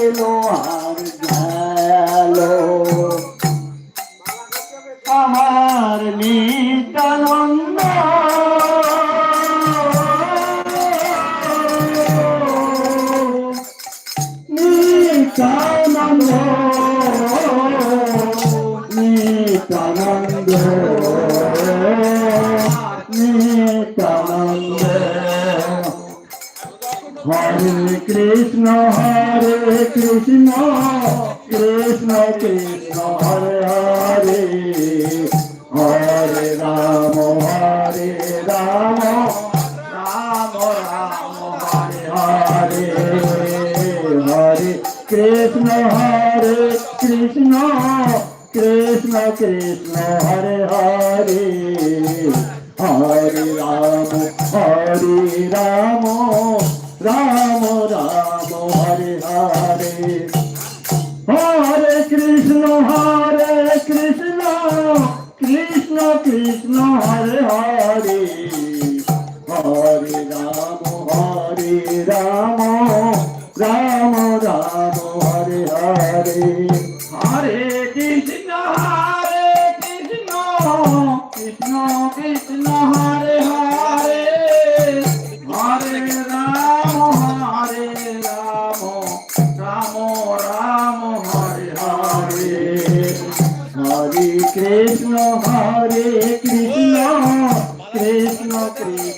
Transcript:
এলো আর গেল আমার নিত্যানন্দ নিত্যানন্দ নিত্যানন্দ নিত্যানন্দ হরে কৃষ্ণ কৃষ্ণ কৃষ্ণ হরে হরে হরে রাম রাম রাম হরে হরে হরে কৃষ্ণ কৃষ্ণ কৃষ্ণ কৃষ্ণ হরে হরে হরে রাম রাম রাম রাম হরে হরে হরে কৃষ্ণ কৃষ্ণ কৃষ্ণ কৃষ্ণ হরে হরে হরে রাম রাম রাম রাম হরে হরে হরে কৃষ্ণ কৃষ্ণ কৃষ্ণ কৃষ্ণ হরে হরে হরে রাম রাম রাম হরে হরে হরে কৃষ্ণ কৃষ্ণ কৃষ্ণ কৃষ্ণ